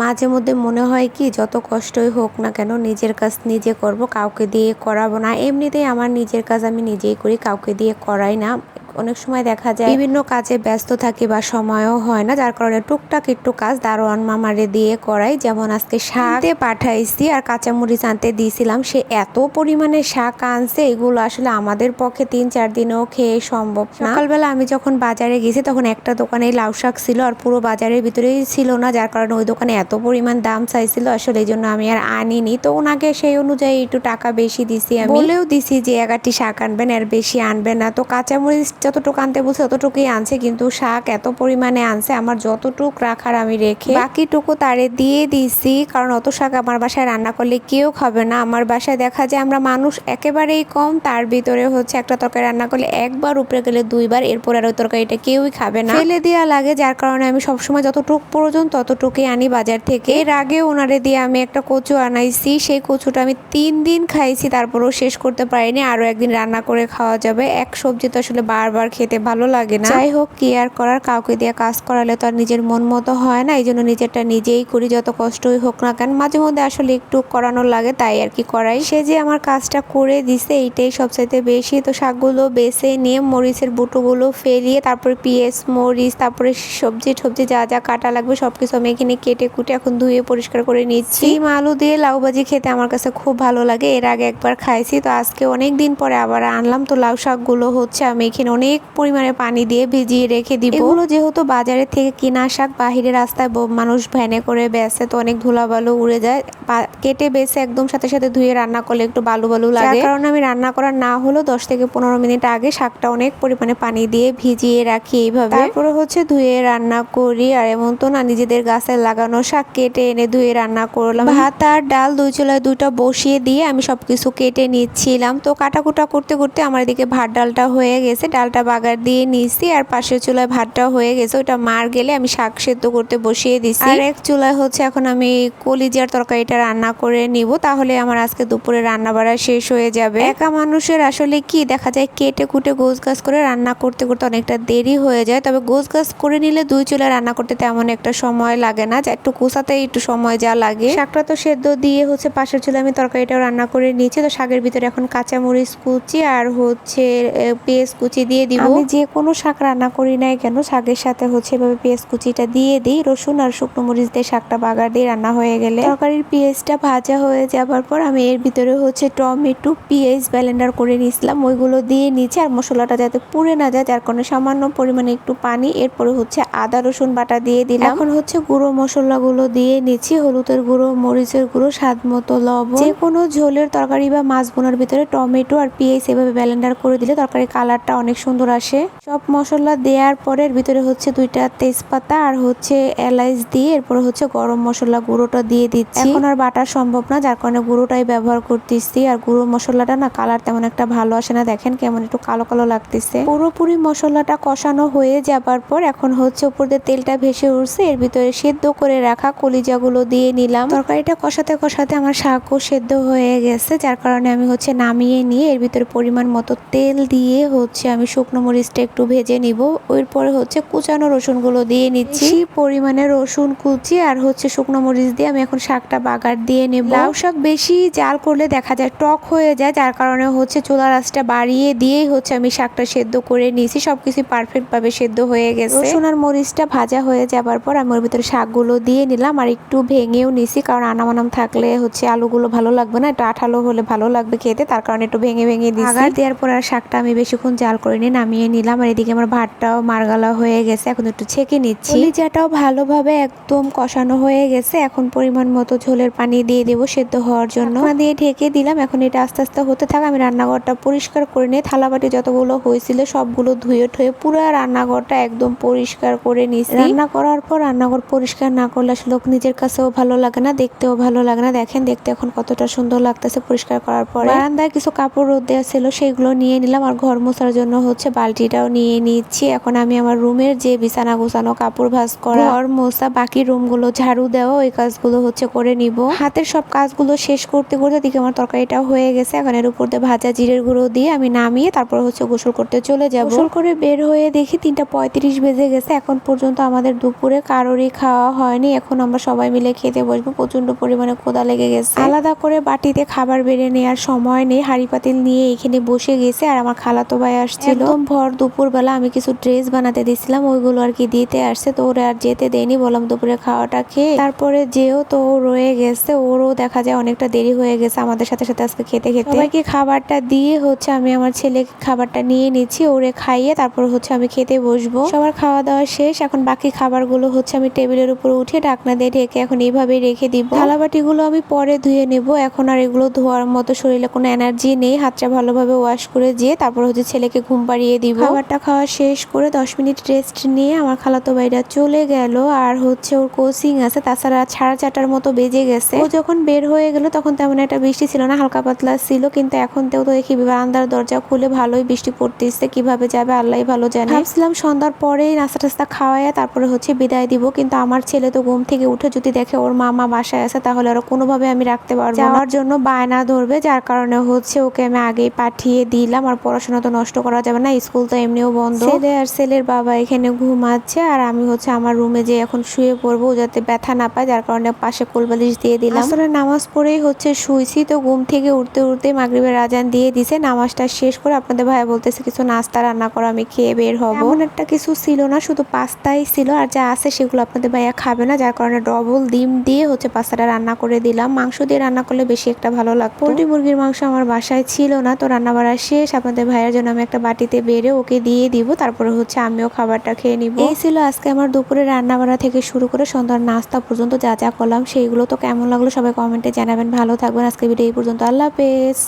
মাঝে মধ্যে মনে হয় কি যত কষ্টই হোক না কেন নিজের কাজ নিজে করব, কাউকে দিয়ে করাবো না। এমনিতেই আমার নিজের কাজ আমি নিজেই করি, কাউকে দিয়ে করাই না। অনেক সময় দেখা যায় বিভিন্ন কাজে ব্যস্ত থাকি বা সময়ও হয় না, যার কারণে টুকটাক একটু কাজ দারোয়ান মামারে দিয়ে করাই। যেমন আজকে শাক পাঠাইছি আর কাঁচামরিচ আনতে দিয়েছিলাম, সে এত পরিমাণে শাক আনছে, এগুলো আসলে আমাদের পক্ষে 3-4 দিনেও খেয়ে সম্ভব না। সকালবেলা আমি যখন বাজারে গেছি তখন একটা দোকানে লাউ শাক ছিল আর পুরো বাজারের ভিতরেই ছিল না, যার কারণে ওই দোকানে এত পরিমাণ দাম চাইছিল, আসলে এই জন্য আমি আর আনিনি। তো ওনাকে সেই অনুযায়ী একটু টাকা বেশি দিছি, আমি বলেও দিছি যে 11টি শাক আনবেন, এর বেশি আনবেন না। তো কাঁচামরিচ যতটুকু আনতে বলছে ততটুকুই আনছে, কিন্তু শাক এত পরিমাণে আনছে, আমার যতটুক রাখার আমি রেখে বাকিটুকু তারে দিয়ে দিছি। কারণ অত শাক আমার বাসায় রান্না করলে কেউ খাবে না। আমার বাসায় দেখা যায় আমরা মানুষ একেবারেই কম, তার ভিতরে হচ্ছে একটা তরকারি রান্না করলে একবার উপরে গেলে 2বার, এরপর আর ওই তরকারিটা কেউই খাবে না, ফেলে দেওয়া লাগে। যার কারণে আমি সবসময় যতটুক প্রয়োজন ততটুকুই আনি বাজার থেকে। এর আগে ওনারে দিয়ে আমি একটা কচু আনাইছি, সেই কচুটা আমি 3 দিন খাইছি, তারপরও শেষ করতে পারিনি। আরো একদিন রান্না করে খাওয়া যাবে। এক সবজি তো আসলে বারবার খেতে ভালো লাগে না। যাই হোক, কি আর করার, কাউকে দিয়ে কাজ করালে তো আর নিজের মন মতো হয় না, এই জন্য নিজেরটা নিজেই করি, যত কষ্টই হোক না কেন। মাঝে মধ্যে আসলে একটু করানোর লাগে, তাই আর কি করাই। সে যে আমার কাজটা করে দিছে এইটাই সবচাইতে বেশি। তো শাকগুলো বেছে নিয়ে মরিচের বুটোগুলো ফেলিয়ে তারপরে পেঁয়াজ মরিচ তারপরে সবজি যা যা কাটা লাগবে সবকিছু আমি এখানে কেটে কুটে এখন ধুয়ে পরিষ্কার করে নিচ্ছি। আলু দিয়ে লাউ ভাজি খেতে আমার কাছে খুব ভালো লাগে, এর আগে একবার খাইছি, তো আজকে অনেক দিন পরে আবার আনলাম। তো লাউ শাকগুলো হচ্ছে আমি এখানে অনেক পরিমাণে পানি দিয়ে ভিজিয়ে রেখে দিব। এগুলো যেহেতু বাজারের থেকে কিনা শাক, বাহিরে রাস্তায় মানুষ ভ্যানে করে বেচে, তো অনেক ধুলাবালু উড়ে যায়। কেটে বেছে একদম সাথে সাথে ধুয়ে রান্না করলে একটু বালু লাগে, কারণ আমি রান্না করা না হলেও 10 থেকে 15 মিনিট আগে শাকটা অনেক পরিমাণে পানি দিয়ে ভিজিয়ে রাখি এইভাবে, তারপরে হচ্ছে ধুয়ে রান্না করি। আর এমন তো না নিজেদের গাছের লাগানো শাক কেটে এনে ধুয়ে রান্না করলাম। ভাত আর ডাল দুই চুলায় দুইটা বসিয়ে দিয়ে আমি সবকিছু কেটে নিচ্ছিলাম। তো কাটাকুটা করতে করতে আমার এদিকে ভাত ডালটা হয়ে গেছে, ডালটা বাগার দিয়ে নিচ্ছি, আর পাশের চুলায় ভাতটা হয়ে গেছে, ওইটা মার গেলে আমি শাক সেদ্ধ করতে বসিয়ে দিচ্ছি। আর এক চুলায় হচ্ছে এখন আমি কলিজার তরকারিটা রান্না করে নিব, তাহলে আমার আজকে দুপুরে রান্না বাড়া শেষ হয়ে যাবে। একা মানুষের আসলে কি দেখা যায় কেটে কুটে গোছ গাছ করে রান্না করতে করতে অনেকটা দেরি হয়ে যায়, তবে গোছ গাছ করে নিলে দুই চুলা রান্না করতে তেমন একটা সময় লাগে না, যা একটু কোষাতে একটু সময় যা লাগে। শাকটা তো সেদ্ধ দিয়ে হচ্ছে পাশের চুলা আমি তরকারিটাও রান্না করে নিয়েছি। তো শাকের ভিতরে এখন কাঁচামরিচ কুচি আর হচ্ছে পেঁয়াজ কুচি দিয়ে দিব। আমি যে কোনো শাক রান্না করি নাই কেন শাকের সাথে হচ্ছে এভাবে পেঁয়াজ কুচিটা দিয়ে দিই, রসুন আর শুকনো মরিচ দিয়ে শাকটা বাগার দিয়ে রান্না হয়ে গেলে তরকারির পেঁয়াজটা ভাজা হয়ে যাবার পর আমি এর ভিতরে হচ্ছে টমেটো পেঁয়াজ ব্লেন্ডার করে নিয়েছিলাম, ওইগুলো দিয়ে নিচে, আর মশলাটা যাতে পুড়ে না যায় যার কারণে সামান্য পরিমাণে একটু পানি, এরপরে হচ্ছে আদা রসুন বাটা দিয়ে দিলাম। এখন হচ্ছে গুঁড়ো মশলাগুলো দিয়ে নিচ্ছি, হলুদের গুঁড়ো, মরিচের গুঁড়ো, স্বাদ মতো লবণ। যে কোনো ঝোলের তরকারি বা মাছ বোনার ভিতরে টমেটো আর পেঁয়াজ এভাবে ব্লেন্ডার করে দিলে তরকারির কালারটা অনেক সুন্দর আসে। সব মশলা দেওয়ার পরে এর ভিতরে হচ্ছে 2টা তেজপাতা আর হচ্ছে এলাচ দিয়ে এরপরে হচ্ছে গরম মশলা গুঁড়োটা দিয়ে দিচ্ছি। এখন আর বাটা সম্ভব না, যার কারণে গুঁড়োটাই ব্যবহার করতেছি। আর গুঁড়ো মশলাটা না কালার তেমন একটা ভালো আসে না, দেখেন কেমন একটু কালো কালো লাগতেছে। পুরোপুরি মশলাটা কষানো হয়ে যাবার পর এখন হচ্ছে উপর দিয়ে তেলটা ভেসে উঠছে, এর ভিতরে সেদ্ধ করে রাখা কলিজাগুলো দিয়ে নিলাম। তরকারিটা কষাতে কষাতে আমার শাকও সেদ্ধ হয়ে গেছে, যার কারণে আমি হচ্ছে নামিয়ে নিয়ে এর ভিতরে পরিমাণ মতো তেল দিয়ে হচ্ছে আমি শুকনো মরিচটা একটু ভেজে নিব। এরপরে হচ্ছে কুচানো রসুনগুলো দিয়ে নিচ্ছি, পরিমাণে রসুন কুচি আর হচ্ছে শুকনো মরিচ দিয়ে আমি এখন শাকটা বাগার দিয়ে নেব। লাউ শাক বেশি জাল করলে দেখা যায় টক হয়ে যায়, যার কারণে হচ্ছে চুলার আঁচটা বাড়িয়ে দিয়েই হচ্ছে আমি শাকটা সেদ্ধ করে নিয়েছি। সবকিছু পারফেক্ট ভাবে সেদ্ধ হয়ে গেছে। রসুন আর মরিচটা ভাজা হয়ে যাবার পর আমি ওর ভিতরে শাকগুলো দিয়ে নিলাম, আর একটু ভেঙেও নিছি, কারণ আনামানাম থাকলে হচ্ছে আলুগুলো ভালো লাগবে না, একটু আঠালো হলে ভালো লাগবে খেতে, তার কারণে একটু ভেঙে দিয়েছি। বাগার দেওয়ার পর আর শাকটা আমি বেশিক্ষণ জাল করে নিয়ে নামিয়ে নিলাম। আর এদিকে আমার ভাতটাও মারগালা হয়ে গেছে, এখন একটু ছেঁকে নিচ্ছি। কলিজাটাও ভালোভাবে একদম কষানো হয়ে গেছে, এখন পরিমাণ মতো ঝোলের পানি দিয়ে দেবো সেদ্ধ হওয়ার জন্য, দিয়ে ঢেকে দিলাম। এখন এটা আস্তে আস্তে হতে থাক, আমি রান্নাঘরটা পরিষ্কার করে নিয়ে থালাবাটি যতগুলো হয়েছিল সবগুলো ধুয়ে ঠুয়ে পুরো রান্নাঘরটা একদম পরিষ্কার করে নিয়েছি। রান্না করার পর রান্নাঘর পরিষ্কার না করলে আসলে নিজের কাছেও ভালো লাগে না, দেখতেও ভালো লাগে না। দেখেন দেখতে এখন কতটা সুন্দর লাগতেছে পরিষ্কার করার পরে। বারান্দায় কিছু কাপড় রোদ দেওয়া ছিল সেগুলো নিয়ে নিলাম, আর ঘর মোছার জন্য হচ্ছে বালতিটাও নিয়ে নিচ্ছি। এখন আমি আমার রুমের যে বিছানা গোছানো, কাপড় ভাঁজ করা, ঘর মোছা, বাকি রুমগুলো ঝাড়ু দেওয়া, ওই কাজগুলো হচ্ছে করে নিব। হাতের সব কাজগুলো শেষ করতে করতে দিকে আমার তরকারিটা হয়ে গেছে। এখন এর উপর দিয়ে ভাজা জিরের গুঁড়ো দিয়ে আমি নামিয়ে তারপর হচ্ছে গোসল করতে চলে যাব। গোসল করে বের হয়ে দেখি 3:35 বেজে গেছে। এখন পর্যন্ত আমাদের দুপুরে কারোরই খাওয়া হয়নি। এখন আমরা সবাই মিলে খেতে বসবো। প্রচন্ড পরিমাণে ক্ষুধা লেগে গেছে। আলাদা করে বাটিতে খাবার বেড়ে নেওয়ার সময় নেই, হাঁড়ি পাতিল নিয়ে এখানে বসে গেছে। আর আমার খালাতো ভাই আসছিল। একদম ভর দুপুর বেলা আমি কিছু ড্রেস বানাতে দিছিলাম, ওইগুলো আর কি দিতে আসছে। তো ওরা আর যেতে দেয়নি, বললাম দুপুরে খাওয়াটা খেয়ে তারপরে যেও। তো ও রয়ে গেছে, ওরও দেখা যায় অনেকটা দেরি হয়ে গেছে আমাদের সাথে সাথে আজকে খেতে খেতে। সবাইকে খাবারটা দিয়ে হচ্ছে আমি আমার ছেলেকে খাবারটা নিয়ে নিচ্ছি, ওরে খাইয়ে তারপর হচ্ছে আমি খেতে বসবো। সবার খাওয়া দাওয়া শেষ। এখন বাকি খাবারগুলো হচ্ছে আমি টেবিলের উপর উঠে ঢাকনা দিয়ে ঢেকে এখন এইভাবেই রেখে দিব। থালাবাটিগুলো আমি পরে ধুয়ে নেব। এখন আর এগুলো ধোয়ার মতো শরীরে কোনো এনার্জি নেই। হাতটা ভালোভাবে ওয়াশ করে দিয়ে তারপর হচ্ছে ছেলেকে ঘুম পাড়িয়ে দিব। খাবারটা খাওয়া শেষ করে 10 মিনিট রেস্ট নিয়ে আমার খালাতো ভাইরা চলে গেল। আর হচ্ছে ওর কোচিং আছে, তাছাড়া 4:30 মতো বেজে গেছে। ও যখন বের হয়ে গেল তখন তেমন একটা বৃষ্টি ছিল না, হালকা পাতলা ছিল। কিন্তু এখন তো দেখি বারান্দার দরজা খুলে ভালোই বৃষ্টি পড়তেছে। কিভাবে যাবে আল্লাহই ভালো জানে। ভাবছিলাম সন্ধ্যার পরেই নাস্তা টাস্তা খাওয়াইয়া তারপরে হচ্ছে বিদায় দিব, কিন্তু আমার ছেলে তো ঘুম থেকে উঠে যদি দেখে ওর মামা বাসায় আছে তাহলে আর কোনোভাবে আমি রাখতে পারবো না। যাওয়ার জন্য বায়না ধরবে, যার কারণে হচ্ছে ওকে আমি আগেই পাঠিয়ে দিলাম। আর পড়াশোনা তো নষ্ট করা যাবে না, স্কুল তো এমনিও বন্ধ। ছেলে আর ছেলের বাবা এখানে ঘুমাচ্ছে আর আমি হচ্ছে আমার রুমে যে এখন শুয়ে পড়বো, যাতে ব্যথা না পায়, যার কারণে পাশে কোলবালিশ দিয়ে দিলাম। আসলে নামাজ পড়েই হচ্ছে শুইছি। তো ঘুম থেকে উঠতে উঠতে মাগরিবের আজান দিয়ে দিছে। নামাজটা শেষ করে আপনাদের ভাই বলতেছে কিছু নাস্তা রান্না করো, আমি খেয়ে বের হব। এমন একটা কিছু ছিল না, শুধু পাস্তাই ছিল। আর যা আছে সেগুলো আপনাদের ভাইয়া খাবে না, যার কারণে ডবল ডিম দিয়ে হচ্ছে পাস্তাটা রান্না করে দিলাম। মাংস দিয়ে রান্না করলে বেশি একটা ভালো লাগতো। পোল্ট্রি মুরগির মাংস আমার বাসায় ছিল না, তো রান্না বাড়া শেষ। আপনাদের ভাইয়ের জন্য আমি একটা বাটিতে বেড়ে ওকে দিয়ে দিব, তারপরে হচ্ছে আমিও খাবারটা খেয়ে নিব। এই ছিল আজকে আমার দুপুরে রান্না বাড়া থেকে শুরু করে সন্ধ্যার নাস্তা পর্যন্ত যা যা করলাম সেইগুলো। তো কেমন লাগলো সবাই কমেন্টে জানাবেন। ভালো থাকবেন। আজকে ভিডিও এই পর্যন্ত। আল্লাহ হাফেজ।